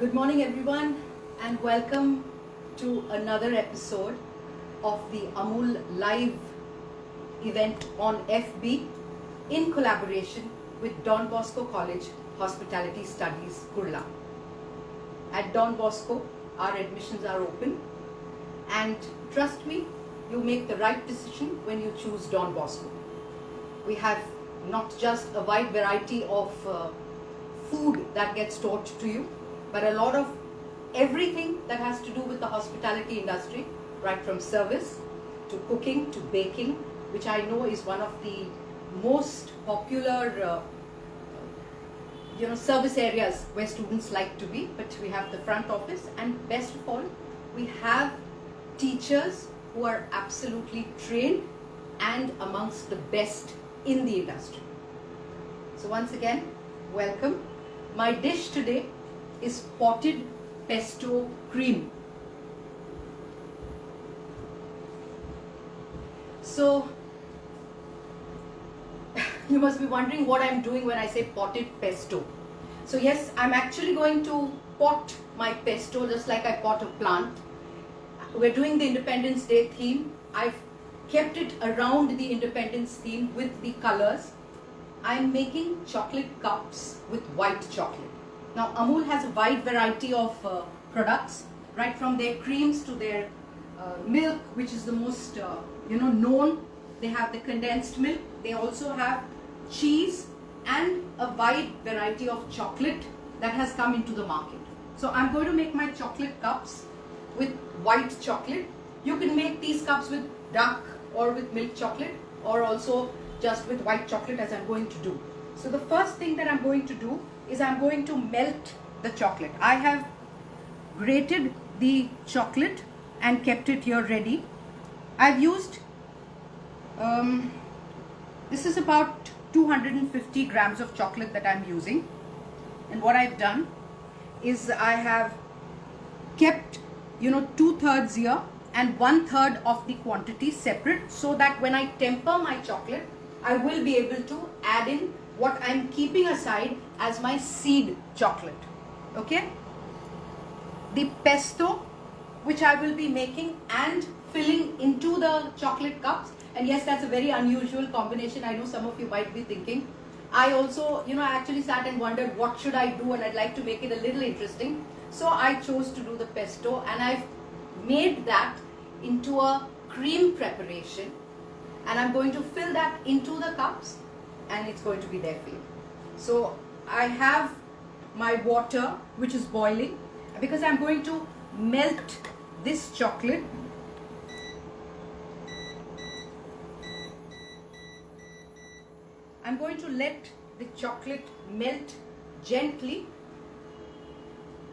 Good morning, everyone, and welcome to another episode of the Amul live event on FB in collaboration with Don Bosco College Hospitality Studies, Kurla. At Don Bosco, our admissions are open, and trust me, you make the right decision when you choose Don Bosco. We have not just a wide variety of food that gets taught to you, but a lot of everything that has to do with the hospitality industry, right from service to cooking to baking, which I know is one of the most popular service areas where students like to be. But we have the front office, and best of all, we have teachers who are absolutely trained and amongst the best in the industry. So once again, welcome. My dish today is potted pesto cream. So you must be wondering what I'm doing when I say potted pesto. So yes, I'm actually going to pot my pesto just like I pot a plant. We're doing the Independence Day theme. I've kept it around the Independence theme with the colors. I'm making chocolate cups with white chocolate. Now Amul has a wide variety of products, right from their creams to their milk, which is the most known. They have the condensed milk. They also have cheese and a wide variety of chocolate that has come into the market. So I'm going to make my chocolate cups with white chocolate. You can make these cups with dark or with milk chocolate, or also just with white chocolate, as I'm going to do. So the first thing that I'm going to do is I'm going to melt the chocolate. I have grated the chocolate and kept it here ready. I've used, this is about 250 grams of chocolate that I'm using. And what I've done is I have kept, 2/3 here and 1/3 of the quantity separate, so that when I temper my chocolate, I will be able to add in what I'm keeping aside as my seed chocolate. Okay? The pesto, which I will be making and filling into the chocolate cups, and yes, that's a very unusual combination. I know some of you might be thinking. I also, I actually sat and wondered what should I do, and I'd like to make it a little interesting. So I chose to do the pesto, and I've made that into a cream preparation, and I'm going to fill that into the cups, and it's going to be there for you. So I have my water which is boiling, because I'm going to melt this chocolate. I'm going to let the chocolate melt gently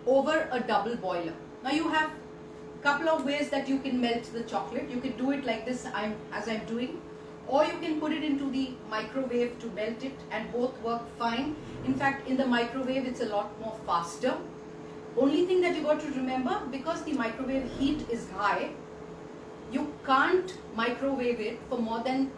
over a double boiler. Now you have a couple of ways that you can melt the chocolate. You can do it like this, as I'm doing, or you can put it into the microwave to melt it, and both work fine. In fact, in the microwave it's a lot more faster. Only thing that you got to remember, because the microwave heat is high, you can't microwave it for more than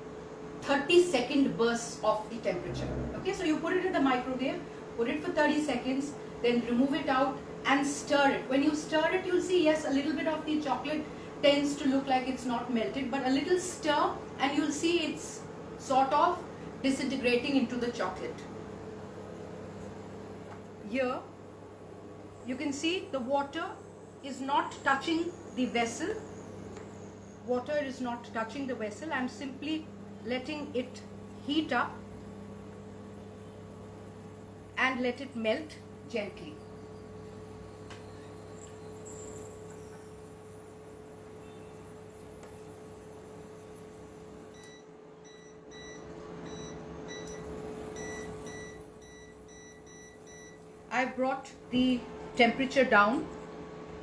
30-second bursts of the temperature. Okay, so you put it in the microwave, put it for 30 seconds, then remove it out and stir it. When you stir it, you'll see, yes, a little bit of the chocolate tends to look like it's not melted, but a little stir and you'll see it's sort of disintegrating into the chocolate. Here you can see the water is not touching the vessel. Water is not touching the vessel. I'm simply letting it heat up and let it melt gently. I've brought the temperature down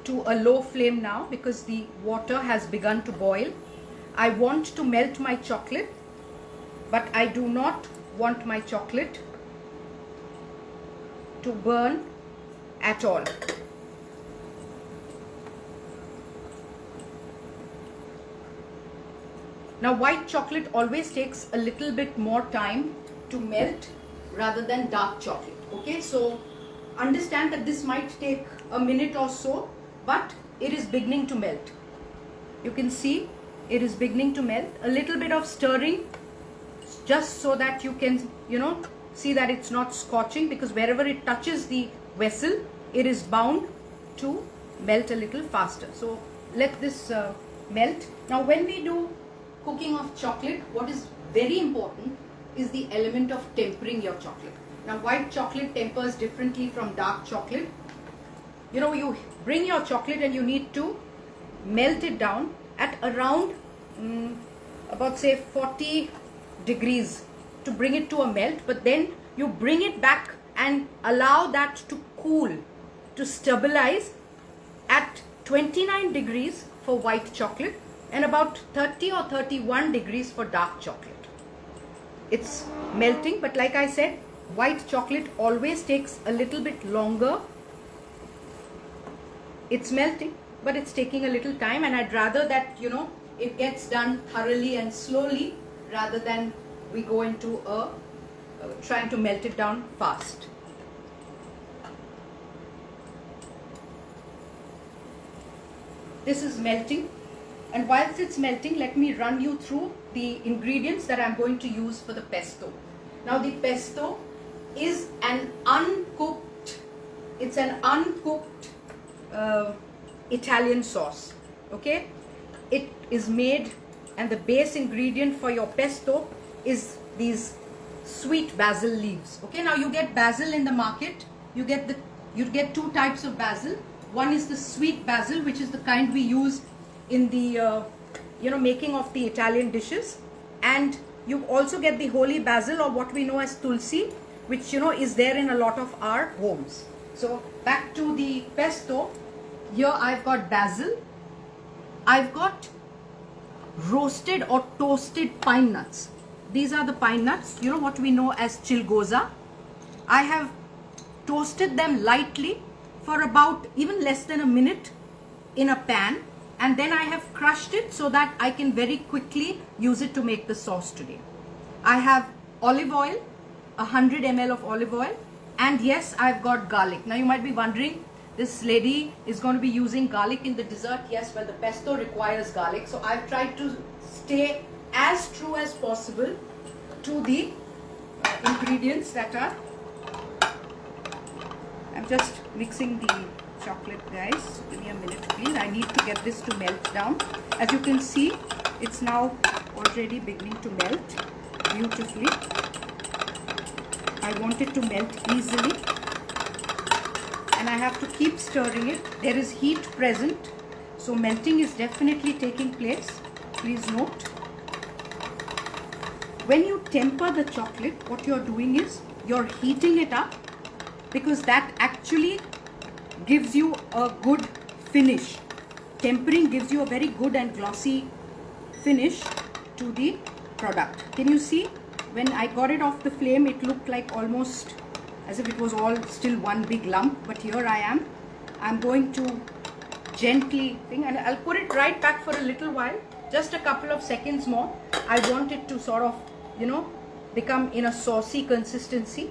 to a low flame now, because the water has begun to boil. I want to melt my chocolate, but I do not want my chocolate to burn at all. Now white chocolate always takes a little bit more time to melt rather than dark chocolate. Okay, so understand that this might take a minute or so, but it is beginning to melt. You can see it is beginning to melt. A little bit of stirring just so that you can, see that it's not scorching, because wherever it touches the vessel, it is bound to melt a little faster. So let this melt. Now when we do cooking of chocolate, what is very important is the element of tempering your chocolate. Now white chocolate tempers differently from dark chocolate. You bring your chocolate and you need to melt it down at around about say 40 degrees to bring it to a melt, but then you bring it back and allow that to cool, to stabilize at 29 degrees for white chocolate and about 30 or 31 degrees for dark chocolate. It's melting, but like I said, white chocolate always takes a little bit longer. It's melting, but it's taking a little time, and I'd rather that it gets done thoroughly and slowly rather than we go into trying to melt it down fast. This is melting, and whilst it's melting, let me run you through the ingredients that I'm going to use for the pesto. Now the pesto is an uncooked Italian sauce. Okay, it is made, and the base ingredient for your pesto is these sweet basil leaves. Okay, now you get basil in the market. You get two types of basil. One is the sweet basil, which is the kind we use in the making of the Italian dishes, and you also get the holy basil, or what we know as tulsi, which is there in a lot of our homes. So back to the pesto. Here I've got basil. I've got roasted or toasted pine nuts. These are the pine nuts, what we know as chilgoza. I have toasted them lightly for about even less than a minute in a pan, and then I have crushed it so that I can very quickly use it to make the sauce today. I have olive oil, 100 ml of olive oil, and yes, I've got garlic. Now you might be wondering, this lady is going to be using garlic in the dessert. Yes, well, the pesto requires garlic, so I've tried to stay as true as possible to the ingredients that are. I'm just mixing the chocolate, guys. Give me a minute, please. I need to get this to melt down. As you can see, it's now already beginning to melt beautifully. I want it to melt easily, and I have to keep stirring it. There is heat present, so melting is definitely taking place. Please note, when you temper the chocolate, what you're doing is you're heating it up, because that actually gives you a good finish. Tempering gives you a very good and glossy finish to the product. Can you see? When I got it off the flame, it looked like almost as if it was all still one big lump, but here I am. I'm going to gently and I'll put it right back for a little while, just a couple of seconds more. I want it to sort of, become in a saucy consistency.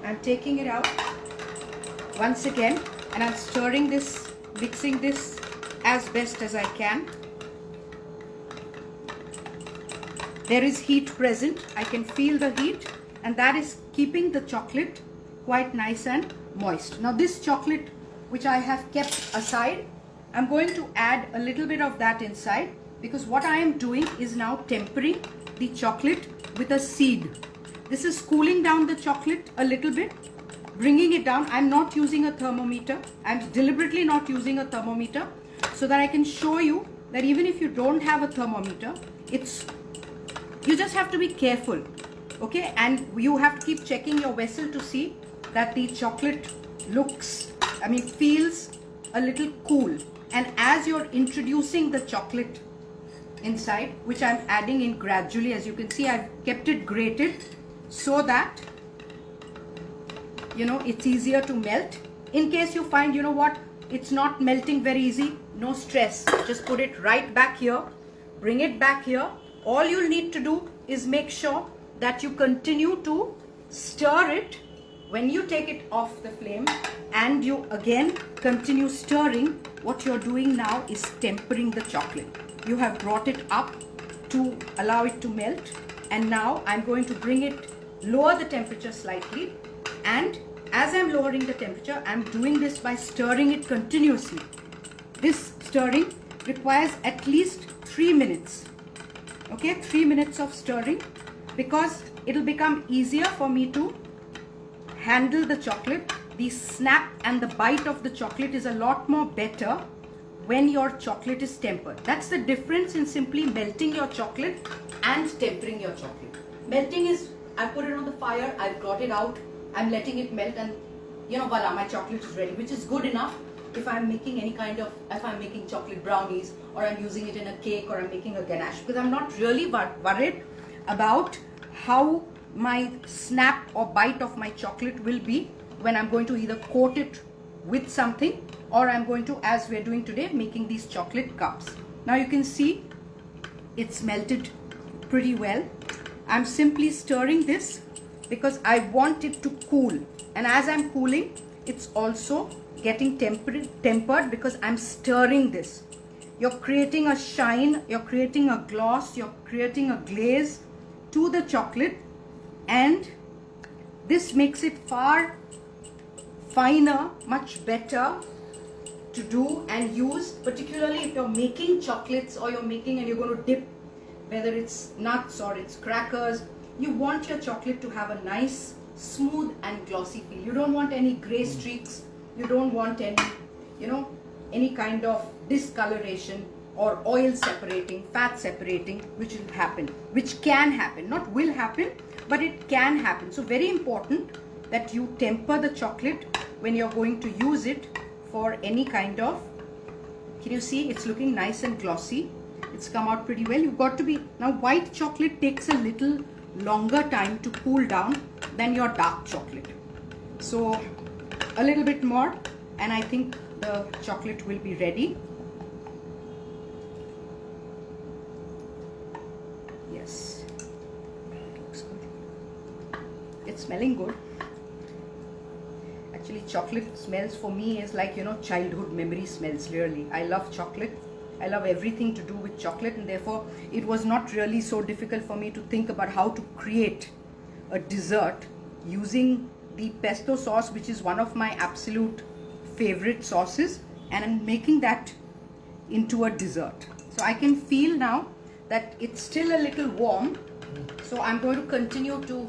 I'm taking it out once again, and I'm stirring this, mixing this as best as I can. There is heat present. I can feel the heat, and that is keeping the chocolate quite nice and moist. Now this chocolate which I have kept aside, I'm going to add a little bit of that inside, because what I am doing is now tempering the chocolate with a seed. This is cooling down the chocolate a little bit, bringing it down. I'm not using a thermometer. I'm deliberately not using a thermometer, so that I can show you that even if you don't have a thermometer, you just have to be careful, okay? And you have to keep checking your vessel to see that the chocolate feels a little cool. And as you're introducing the chocolate inside, which I'm adding in gradually, as you can see, I've kept it grated so that, it's easier to melt. In case you find, it's not melting very easy, no stress. Just put it right back here, bring it back here. All you'll need to do is make sure that you continue to stir it when you take it off the flame, and you again continue stirring. What you're doing now is tempering the chocolate. You have brought it up to allow it to melt, and now I'm going to bring it, lower the temperature slightly, and as I'm lowering the temperature, I'm doing this by stirring it continuously. This stirring requires at least 3 minutes. Okay, 3 minutes of stirring, because it'll become easier for me to handle the chocolate. The snap and the bite of the chocolate is a lot more better when your chocolate is tempered. That's the difference in simply melting your chocolate and tempering your chocolate. Melting is, I put it on the fire, I brought it out, I'm letting it melt, and voila, my chocolate is ready, which is good enough if I'm making if I'm making chocolate brownies, or I'm using it in a cake, or I'm making a ganache, because I'm not really worried about how my snap or bite of my chocolate will be when I'm going to either coat it with something, or I'm going to, as we're doing today, making these chocolate cups. Now you can see it's melted pretty well. I'm simply stirring this because I want it to cool, and as I'm cooling, it's also getting tempered because I'm stirring this. You're creating a shine, you're creating a gloss, you're creating a glaze to the chocolate, and this makes it far finer, much better to do and use, particularly if you're making chocolates, or you're making and you're going to dip, whether it's nuts or it's crackers. You want your chocolate to have a nice, smooth and glossy feel. You don't want any gray streaks. You don't want any, any kind of discoloration or oil separating, fat separating, which will happen, which can happen, not will happen, but it can happen. So very important that you temper the chocolate when you're going to use it for any kind of, can you see it's looking nice and glossy? It's come out pretty well. You've got to be, now white chocolate takes a little longer time to cool down than your dark chocolate. So a little bit more, and I think the chocolate will be ready. Yes, looks good. It's smelling good. Actually, chocolate smells for me is like, childhood memory smells, really. I love chocolate. I love everything to do with chocolate, and therefore it was not really so difficult for me to think about how to create a dessert using the pesto sauce, which is one of my absolute favorite sauces, and I'm making that into a dessert. So I can feel now that it's still a little warm, so I'm going to continue to,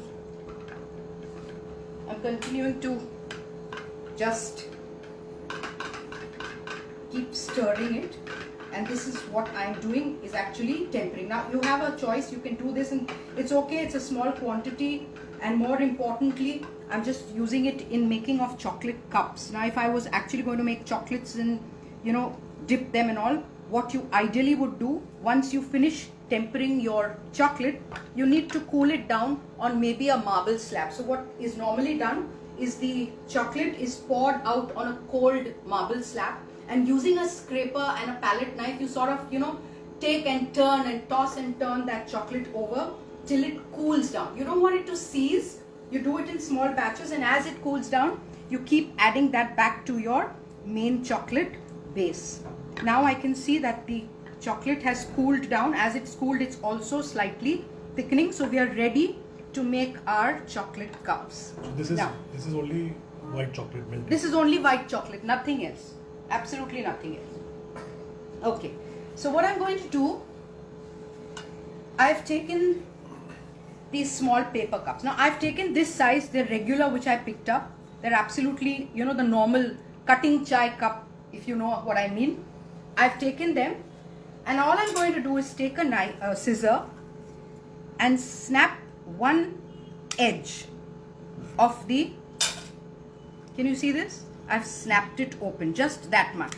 just keep stirring it, and this is what I'm doing, is actually tempering. Now you have a choice, you can do this, and it's okay, it's a small quantity, and more importantly, I'm just using it in making of chocolate cups. Now if I was actually going to make chocolates and dip them and all, what you ideally would do, once you finish tempering your chocolate, you need to cool it down on maybe a marble slab. So what is normally done is the chocolate is poured out on a cold marble slab, and using a scraper and a palette knife, you sort of take and turn and toss and turn that chocolate over till it cools down. You don't want it to seize. You do it in small batches, and as it cools down, you keep adding that back to your main chocolate base. Now I can see that the chocolate has cooled down. As it's cooled, it's also slightly thickening, so we are ready to make our chocolate cups. So this is only white chocolate milk. This is only white chocolate, nothing else. Absolutely nothing else. Okay, so what I'm going to do, I've taken these small paper cups. Now I've taken this size, they're regular, which I picked up. They're absolutely, the normal cutting chai cup, if you know what I mean. I've taken them, and all I'm going to do is take a knife, scissor, and snap one edge of the, can you see this? I've snapped it open, just that much,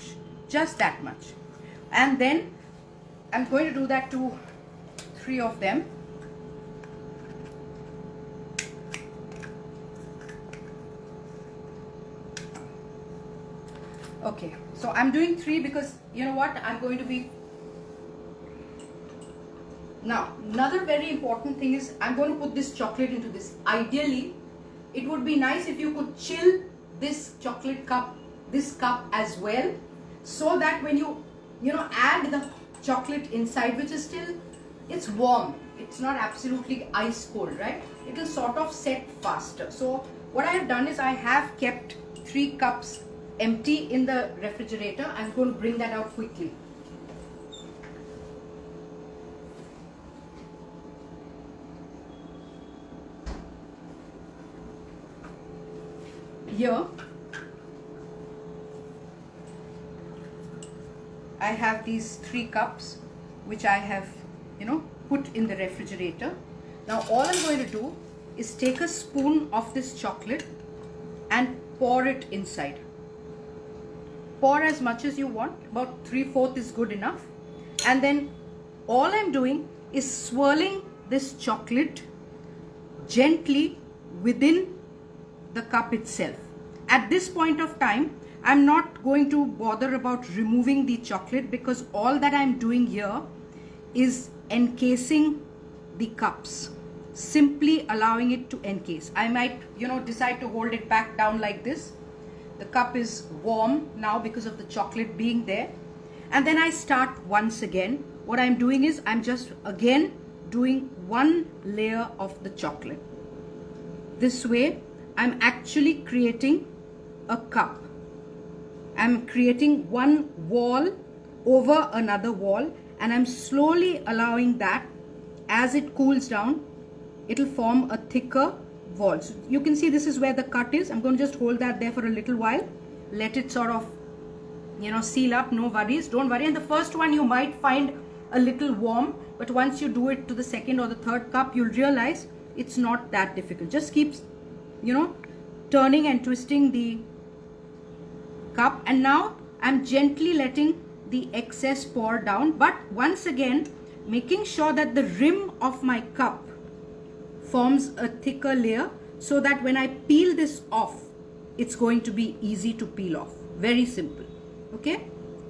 and then I'm going to do that to 3 of them. Okay, so I'm doing 3 because you know what, I'm going to be Now, another very important thing is I'm going to put this chocolate into this. Ideally, it would be nice if you could chill this chocolate cup, this cup as well, so that when you add the chocolate inside, which is still, it's warm, it's not absolutely ice cold, right? It will sort of set faster. So what I have done is I have kept 3 cups empty in the refrigerator. I'm going to bring that out quickly. Here I have these 3 cups which I have put in the refrigerator. Now all I'm going to do is take a spoon of this chocolate and pour it inside. Pour as much as you want, about 3/4 is good enough. And then all I'm doing is swirling this chocolate gently within the cup itself. At this point of time, I'm not going to bother about removing the chocolate, because all that I'm doing here is encasing the cups, simply allowing it to encase. I might decide to hold it back down like this. The cup is warm now because of the chocolate being there. And then I start once again. What I'm doing is I'm just again doing 1 layer of the chocolate. This way I'm actually creating a cup. I'm creating one wall over another wall, and I'm slowly allowing that, as it cools down, it'll form a thicker wall. So you can see this is where the cut is. I'm going to just hold that there for a little while, let it sort of seal up. No worries, don't worry. And the first one you might find a little warm, but once you do it to the second or the third cup, you'll realize it's not that difficult. Just keep turning and twisting the cup, and now I'm gently letting the excess pour down, but once again making sure that the rim of my cup forms a thicker layer, so that when I peel this off, it's going to be easy to peel off. Very simple. Okay,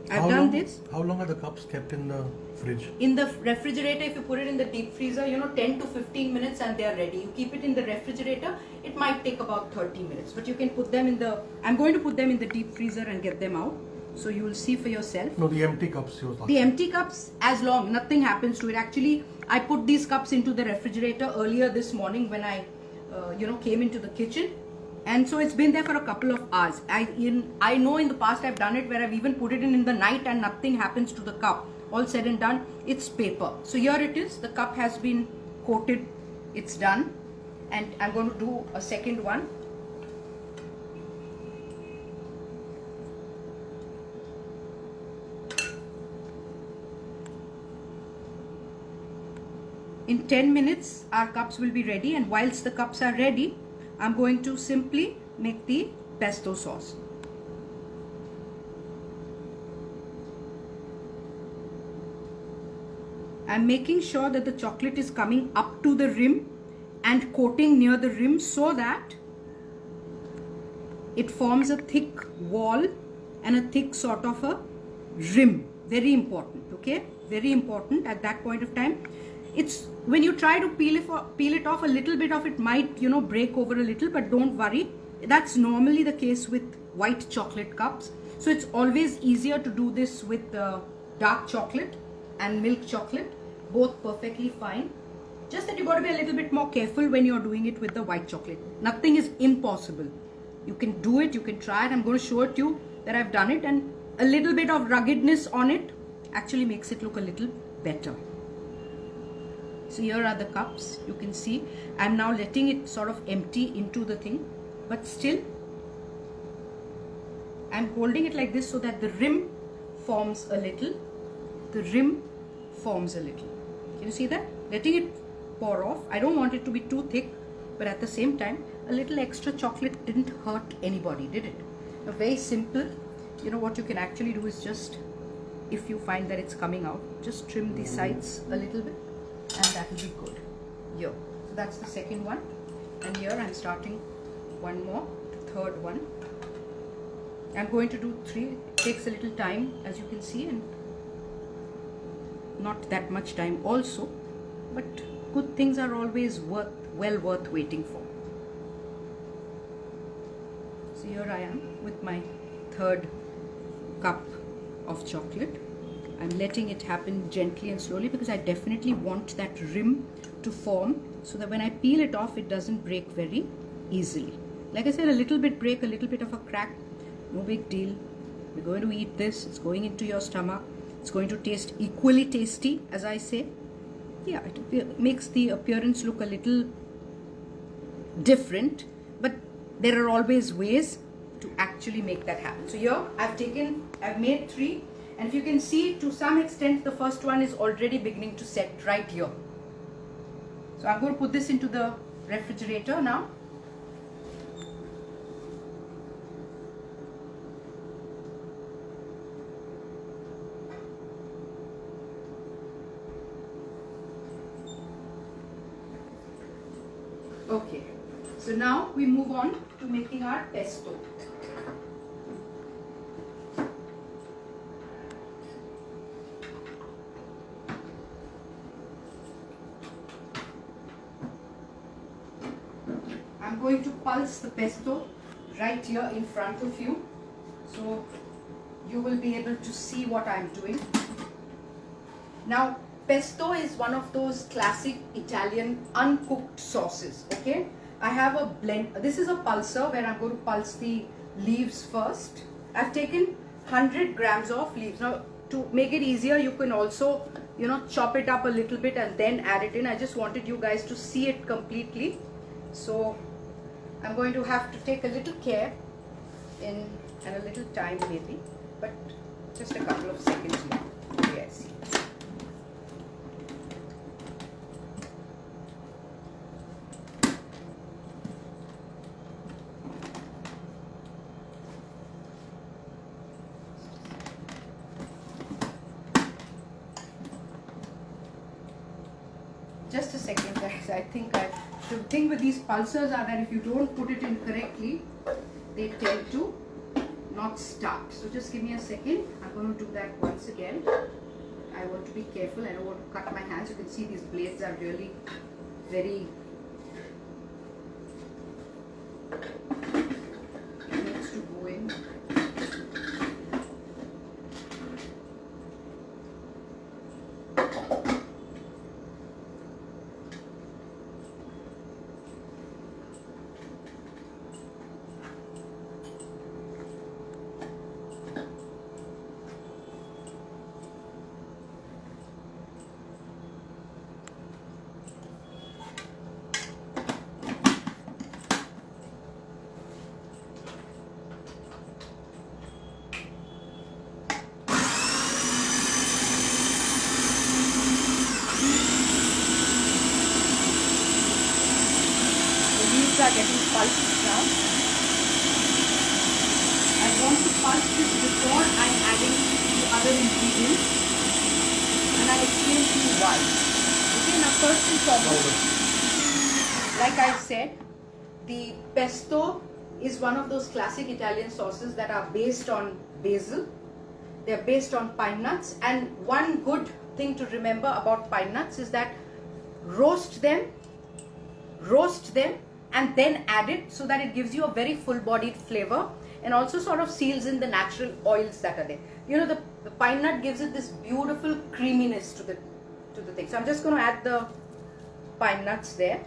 I've done this. How long are the cups kept in the fridge? In the refrigerator, if you put it in the deep freezer, 10 to 15 minutes and they are ready. You keep it in the refrigerator, it might take about 30 minutes, but you can put them in the, I'm going to put them in the deep freezer and get them out, so you will see for yourself. No, the empty cups you were talking. The empty cups, as long, nothing happens to it. Actually, I put these cups into the refrigerator earlier this morning when I came into the kitchen, and so it's been there for a couple of hours. I know in the past I've done it where I've even put it in the night and nothing happens to the cup. All said and done, it's paper. So here it is, the cup has been coated, it's done, and I'm going to do a second one. In 10 minutes our cups will be ready, and whilst the cups are ready, I'm going to simply make the pesto sauce. I'm making sure that the chocolate is coming up to the rim and coating near the rim, so that it forms a thick wall and a thick sort of a rim. Very important, okay? Very important at that point of time. It's when you try to peel it off, a little bit of it might break over a little, but don't worry, that's normally the case with white chocolate cups. So it's always easier to do this with dark chocolate and milk chocolate, both perfectly fine. Just that you got to be a little bit more careful when you're doing it with the white chocolate. Nothing is impossible. You can do it, you can try it. I'm going to show it to you that I've done it, and a little bit of ruggedness on it actually makes it look a little better. So here are the cups. You can see I'm now letting it sort of empty into the thing, but still I'm holding it like this so that the rim forms a little. The rim forms a little. Can you see that? Letting it pour off. I don't want it to be too thick, but at the same time, a little extra chocolate didn't hurt anybody, did it? Now, very simple. What you can actually do is just, if you find that it's coming out, just trim the sides a little bit, and that will be good. Here. So that's the second one. And here I'm starting one more, the third one. I'm going to do 3. It takes a little time, as you can see, and not that much time also. but good things are always well worth waiting for. So here I am with my third cup of chocolate. I'm letting it happen gently and slowly because I definitely want that rim to form so that when I peel it off, it doesn't break very easily. Like I said, a little bit break, a little bit of a crack, no big deal. We're going to eat this. It's going into your stomach. It's going to taste equally tasty, as I say. Yeah, it makes the appearance look a little different, but there are always ways to actually make that happen. So here I've made 3, and if you can see, to some extent the first one is already beginning to set right here. So I'm going to put this into the refrigerator now. Okay, so now we move on to making our pesto. I'm going to pulse the pesto right here in front of you, so you will be able to see what I'm doing. Now, pesto is one of those classic Italian uncooked sauces, okay? I have a blend. This is a pulser where I'm going to pulse the leaves first. I've taken 100 grams of leaves. Now, to make it easier, you can also, chop it up a little bit and then add it in. I just wanted you guys to see it completely. So, I'm going to have to take a little care and a little time maybe, but just a couple of seconds more. Yes. Just a second, guys. I think the thing with these pulsers are that if you don't put it in correctly, they tend to not start. So just give me a second. I'm going to do that once again. I want to be careful. I don't want to cut my hands. You can see these blades are really very needs to go in. Are getting pulsed now. I want to pulse this before I'm adding the other ingredients, and I'll explain to you why. Okay, now first and foremost, like I said, the pesto is one of those classic Italian sauces that are based on basil. They're based on pine nuts, and one good thing to remember about pine nuts is that roast them and then add it so that it gives you a very full-bodied flavor and also sort of seals in the natural oils that are there. The pine nut gives it this beautiful creaminess to the thing. So I'm just going to add the pine nuts there.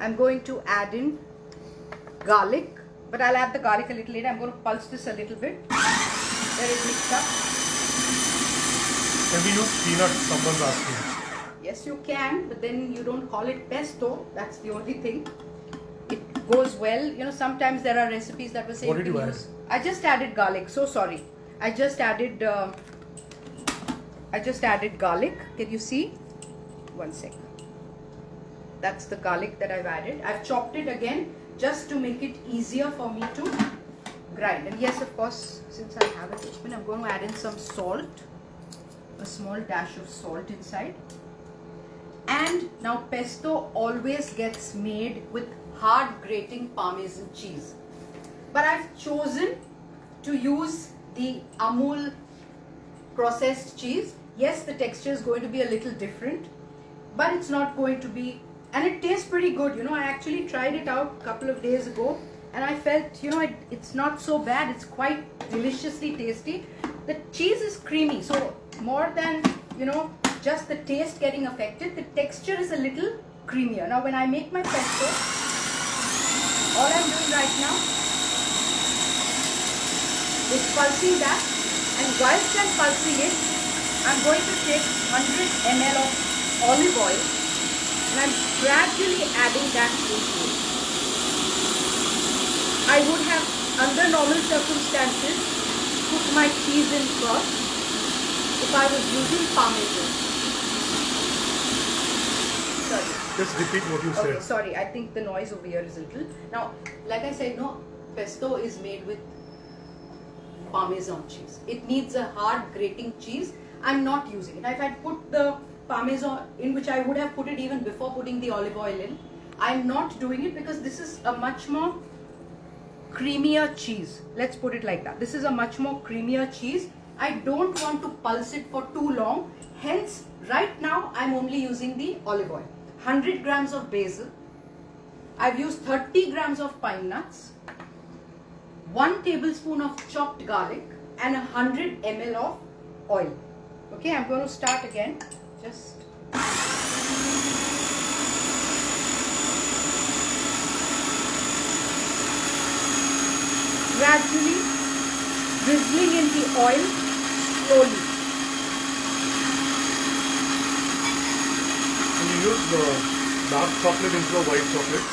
I'm going to add in garlic, but I'll add the garlic a little later. I'm going to pulse this a little bit. Let it mix up. Can we use peanuts? Someone's asking. Yes, you can, but then you don't call it pesto. That's the only thing. It goes well. Sometimes there are recipes that will say. What did you add? I just added garlic. So sorry. I just added garlic. Can you see? One sec. That's the garlic that I've added. I've chopped it again just to make it easier for me to grind. And yes, of course, since I have it open, I'm going to add in some salt. A small dash of salt inside. And now pesto always gets made with hard grating Parmesan cheese. But I've chosen to use the Amul processed cheese Yes, the texture is going to be a little different, but it's not going to be, and it tastes pretty good. You know, I actually tried it out a couple of days ago and I felt, you know, it's not so bad. It's quite deliciously tasty. The cheese is creamy, so more than, you know, just the taste getting affected, the texture is a little creamier. Now when I make my pesto, all I'm doing right now is pulsing that, and whilst I'm pulsing it, I'm going to take 100 ml of olive oil and I'm gradually adding that into it. I would have, under normal circumstances, put my cheese in first if I was using Parmesan. Sorry. Just repeat what you Okay, said. sorry, I think the noise over here is a little. Now, like I said, no, pesto is made with Parmesan cheese. It needs a hard grating cheese. I'm not using it. If I put the Parmesan in, which I would have put it even before putting the olive oil in, I'm not doing it because this is a much more creamier cheese. Let's put it like that. This is a much more creamier cheese. I don't want to pulse it for too long. Hence, right now I'm only using the olive oil. 100 grams of basil. I've used 30 grams of pine nuts, 1 tablespoon of chopped garlic, and 100 ml of oil. Okay, I'm going to start again. Just gradually drizzling in the oil slowly. Can you use the dark chocolate instead of white chocolate?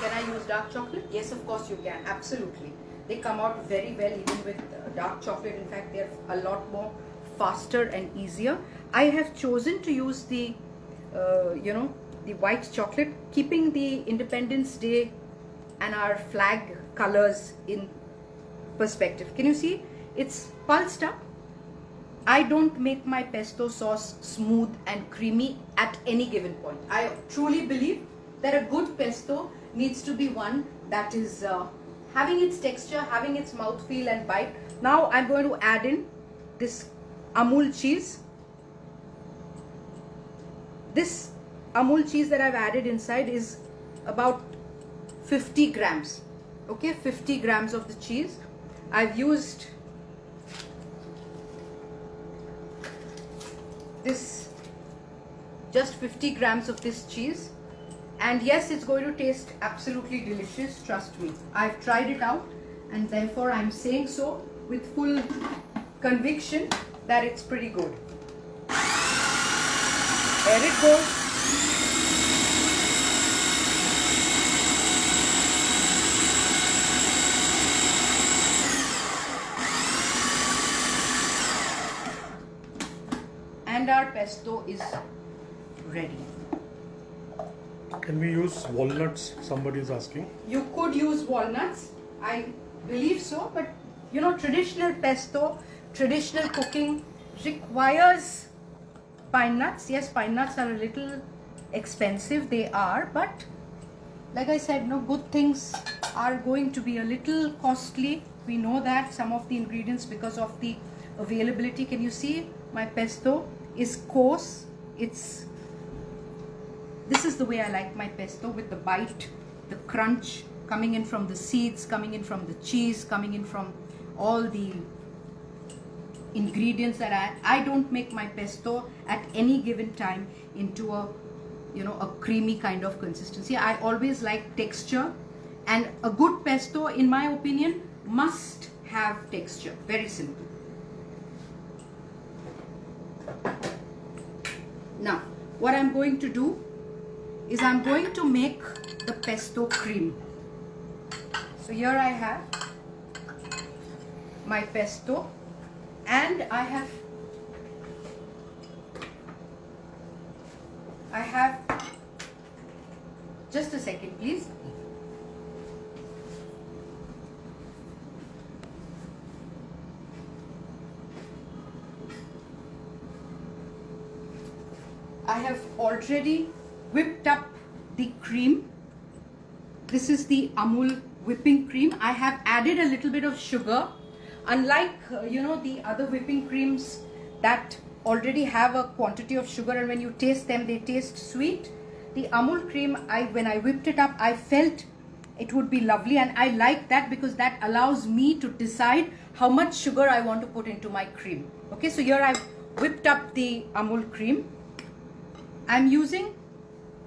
Can I use dark chocolate? Yes, of course you can. Absolutely. They come out very well even with dark chocolate. In fact, they're a lot more faster and easier. I have chosen to use the, the white chocolate, keeping the Independence Day and our flag colors in perspective. Can you see? It's pulsed up. I don't make my pesto sauce smooth and creamy at any given point. I truly believe that a good pesto needs to be one that is having its texture, having its mouthfeel and bite. Now I'm going to add in this Amul cheese. This Amul cheese that I've added inside is about 50 grams. Okay, 50 grams of the cheese. I've used this, just 50 grams of this cheese, and yes, it's going to taste absolutely delicious, trust me. I've tried it out and therefore I'm saying so with full conviction that it's pretty good. There it goes. And our pesto is ready. Can we use walnuts? Somebody is asking. You could use walnuts, I believe so, but you know, traditional pesto, traditional cooking requires pine nuts. Yes, pine nuts are a little expensive, they are, but like I said, no, good things are going to be a little costly. We know that some of the ingredients, because of the availability. Can you see my pesto is coarse? This is the way I like my pesto, with the bite, the crunch coming in from the seeds, coming in from the cheese, coming in from all the ingredients that I don't make my pesto at any given time into a, you know, a creamy kind of consistency. I always like texture, and a good pesto, in my opinion, must have texture. Very simple. Now, what I'm going to do is I'm going to make the pesto cream. So here I have my pesto, and I have just a second please. I have already whipped up the cream. This is the Amul whipping cream. I have added a little bit of sugar. Unlike the other whipping creams that already have a quantity of sugar, and when you taste them, they taste sweet. The Amul cream, when I whipped it up, I felt it would be lovely, and I like that because that allows me to decide how much sugar I want to put into my cream. Okay, so here I've whipped up the Amul cream. I'm using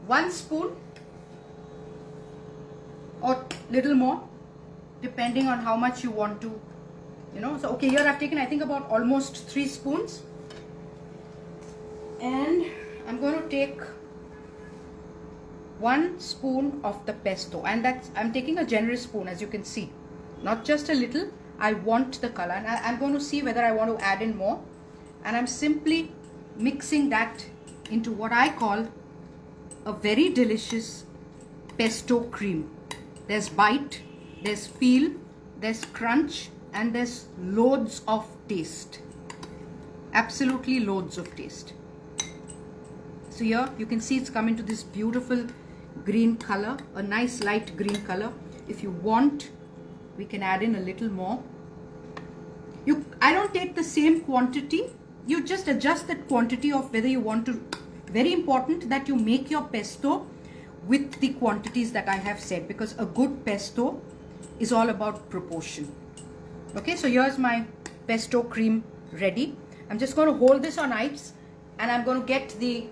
1 spoon or little more, depending on how much you want to, So okay, here I've taken, I think, about almost 3 spoons. And I'm going to take 1 spoon of the pesto, and I'm taking a generous spoon, as you can see, not just a little. I want the color, and I'm going to see whether I want to add in more, and I'm simply mixing that into what I call a very delicious pesto cream. There's bite, there's feel, there's crunch, and there's loads of taste. Absolutely loads of taste. So here you can see it's come into this beautiful green color, a nice light green color. If you want, we can add in a little more. I don't take the same quantity. You just adjust that quantity of whether you want to. Very important that you make your pesto with the quantities that I have said, because a good pesto is all about proportion. Okay, so here's my pesto cream ready. I'm just going to hold this on ice, and I'm going to get the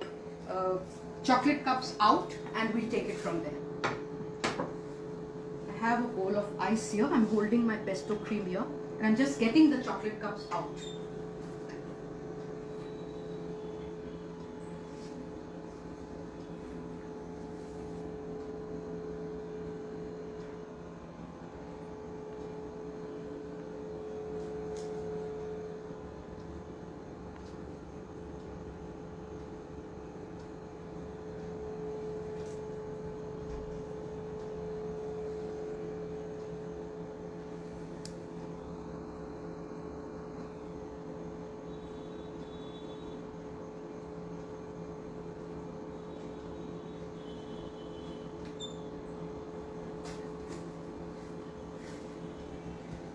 chocolate cups out, and we'll take it from there. I have a bowl of ice here. I'm holding my pesto cream here, and I'm just getting the chocolate cups out.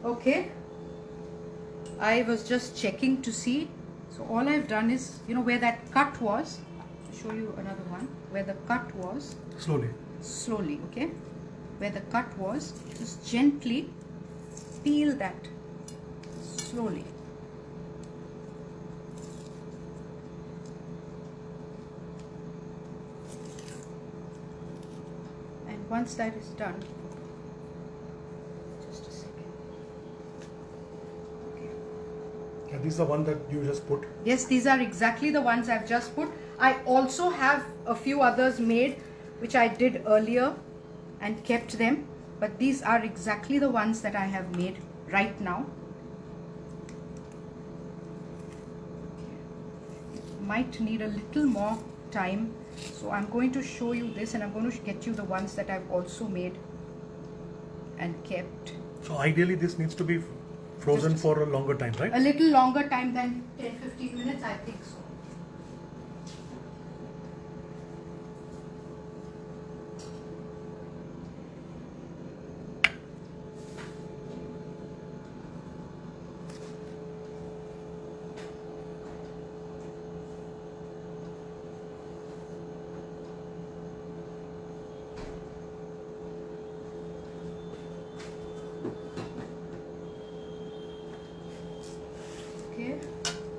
Okay, I was just checking to see. So all I've done is, where that cut was, I'll show you another one, where the cut was. Slowly, okay? Where the cut was, just gently peel that, slowly. And once that is done, these are the one that you just put? Yes, these are exactly the ones I've just put. I also have a few others made, which I did earlier and kept them. But these are exactly the ones that I have made right now. It might need a little more time. So I'm going to show you this, and I'm going to get you the ones that I've also made and kept. So ideally this needs to be frozen for a longer time, right? A little longer time than 10-15 minutes, I think so.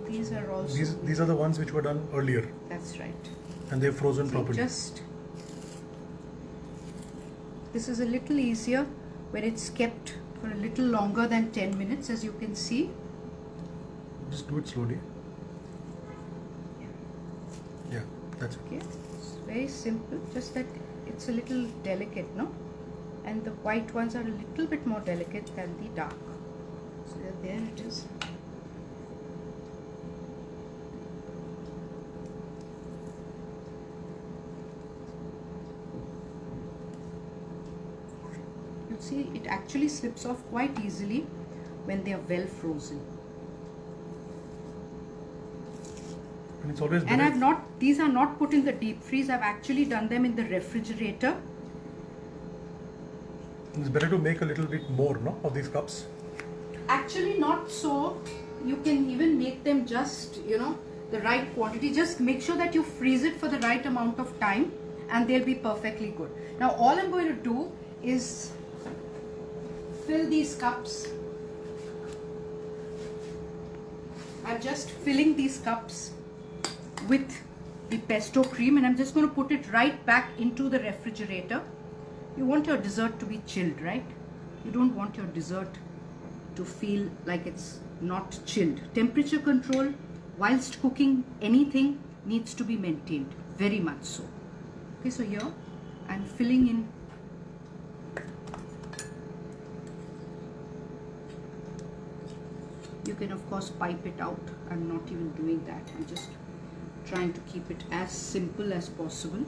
These are also these are the ones which were done earlier. That's right. And they're frozen properly. This is a little easier when it's kept for a little longer than 10 minutes, as you can see. Just do it slowly. Yeah, that's okay. It's very simple, just that it's a little delicate, no? And the white ones are a little bit more delicate than the dark. So there it is. See, it actually slips off quite easily when they are well frozen. And it's always and these are not put in the deep freeze. I've actually done them in the refrigerator. It's better to make a little bit more, no, of these cups? Actually not so. You can even make them just, the right quantity. Just make sure that you freeze it for the right amount of time and they'll be perfectly good. Now all I'm going to do is fill these cups. I'm just filling these cups with the pesto cream and I'm just going to put it right back into the refrigerator. You want your dessert to be chilled, right? You don't want your dessert to feel like it's not chilled. Temperature control whilst cooking anything needs to be maintained, very much so. Okay, so here I'm filling in you can of course pipe it out. I'm not even doing that. I'm just trying to keep it as simple as possible.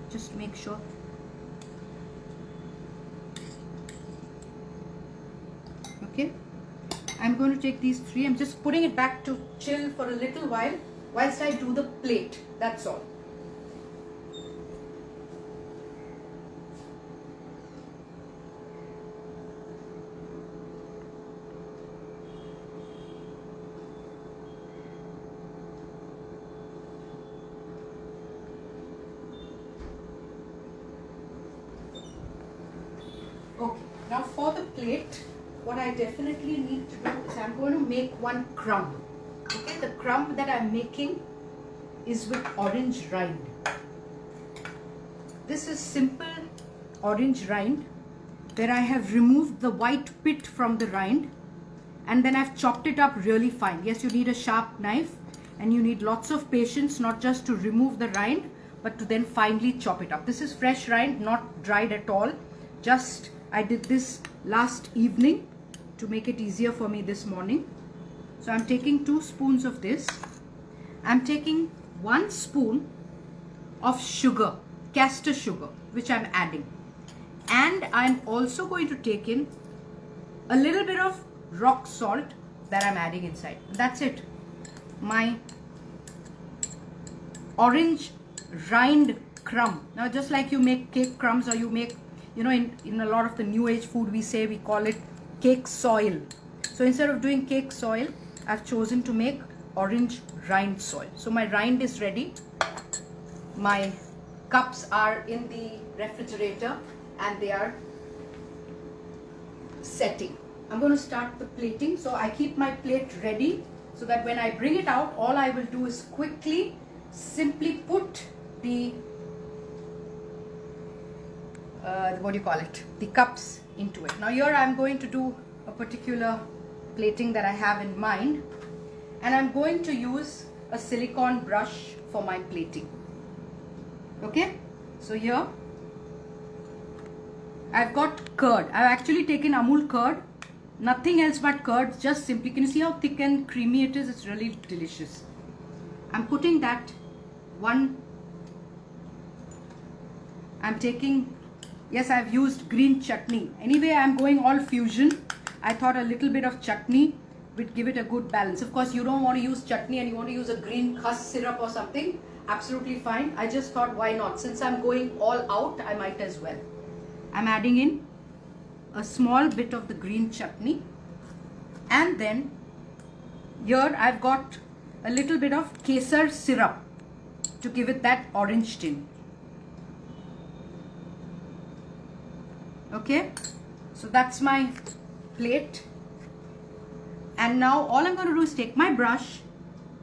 Just make sure okay. I'm going to take these three. I'm just putting it back to chill for a little while whilst I do the plate. That's all. Okay, now for the plate, what I definitely need to do is I'm going to make one crumb. Okay, the crumb that I'm making is with orange rind. This is simple orange rind where I have removed the white pit from the rind and then I've chopped it up really fine. Yes, you need a sharp knife and you need lots of patience, not just to remove the rind but to then finely chop it up. This is fresh rind, not dried at all. Just I did this last evening to make it easier for me this morning. So I'm taking 2 spoons of this. I'm taking 1 spoon of sugar, castor sugar, which I'm adding. And I'm also going to take in a little bit of rock salt that I'm adding inside. That's it. My orange rind crumb. Now just like you make cake crumbs or you make, you know, in a lot of the new age food we call it cake soil. So instead of doing cake soil, I've chosen to make orange rind soil. So my rind is ready. My cups are in the refrigerator and they are setting. I'm going to start the plating. So I keep my plate ready so that when I bring it out, all I will do is quickly simply put the the cups into it. Now here I'm going to do a particular plating that I have in mind and I'm going to use a silicone brush for my plating. Okay, so here I've got curd. I've actually taken Amul curd, nothing else but curd, just simply, can you see how thick and creamy it is? It's really delicious. I'm putting that one. I'm taking, yes, I've used green chutney. Anyway, I'm going all fusion. I thought a little bit of chutney would give it a good balance. Of course, you don't want to use chutney and you want to use a green khas syrup or something. Absolutely fine. I just thought, why not? Since I'm going all out, I might as well. I'm adding in a small bit of the green chutney. And then here I've got a little bit of kesar syrup to give it that orange tint. Okay, so that's my plate. And now all I'm going to do is take my brush,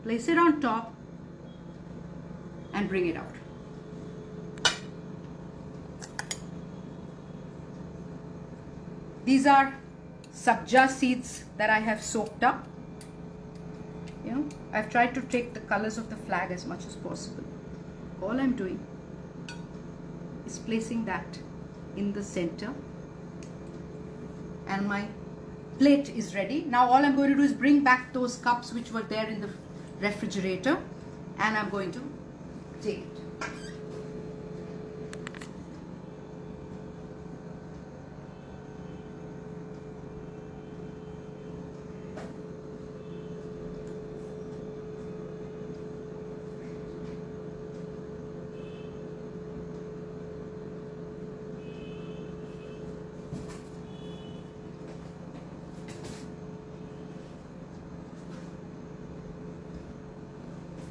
place it on top and bring it out. These are sabja seeds that I have soaked up. You know, I've tried to take the colors of the flag as much as possible. All I'm doing is placing that in the center and my plate is ready. Now all I'm going to do is bring back those cups which were there in the refrigerator and I'm going to take it.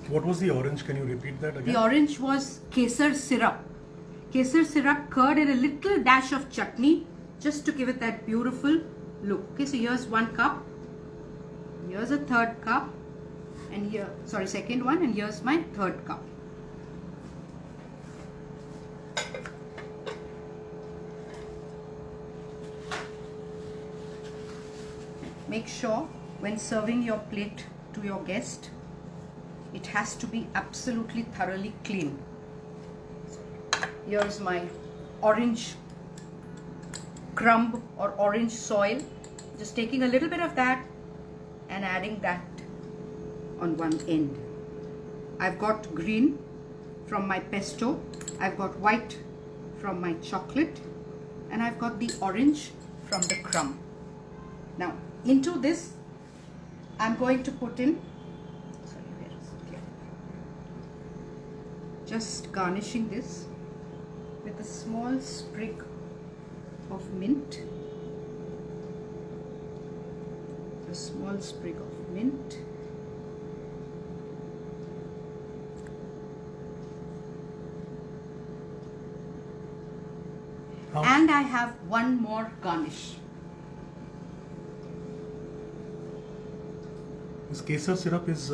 What was the orange? Can you repeat that again? The orange was kesar syrup. Kesar syrup, curd and a little dash of chutney just to give it that beautiful look. Okay, so here's 1 cup. Here's a third cup. And here, sorry, second one, and here's my third cup. Make sure when serving your plate to your guest, it has to be absolutely thoroughly clean. Here's my orange crumb or orange soil. Just taking a little bit of that and adding that on one end. I've got green from my pesto, I've got white from my chocolate, and I've got the orange from the crumb. Now into this I'm going to put in, sorry, where is it? Here. Just garnishing this with a small sprig of mint, a small sprig of mint, and I have one more garnish. This kesar syrup is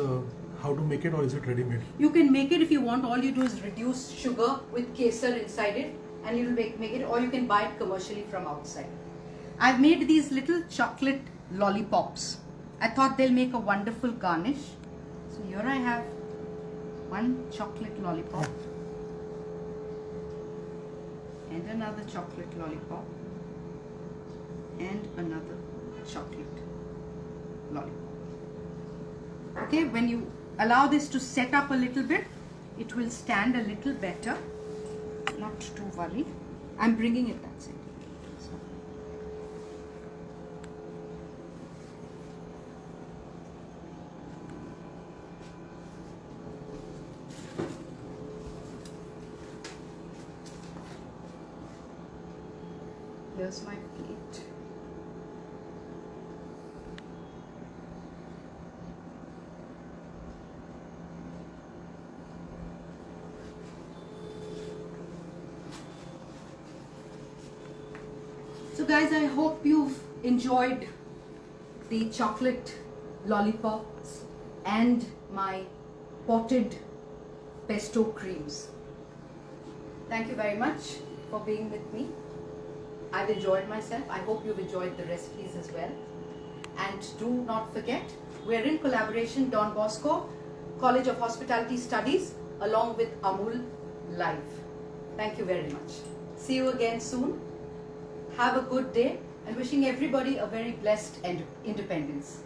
how to make it, or is it ready made? You can make it if you want. All you do is reduce sugar with kesar inside it and you will make it, or you can buy it commercially from outside. I've made these little chocolate lollipops. I thought they'll make a wonderful garnish. So here I have one chocolate lollipop and another chocolate lollipop and another chocolate lollipop. Okay, when you allow this to set up a little bit, it will stand a little better. Not to worry. I'm bringing it that side. So. Here's my plate. So guys, I hope you've enjoyed the chocolate lollipops and my potted pesto creams. Thank you very much for being with me. I've enjoyed myself. I hope you've enjoyed the recipes as well. And do not forget, we're in collaboration Don Bosco College of Hospitality Studies along with Amul Live. Thank you very much. See you again soon. Have a good day and wishing everybody a very blessed independence.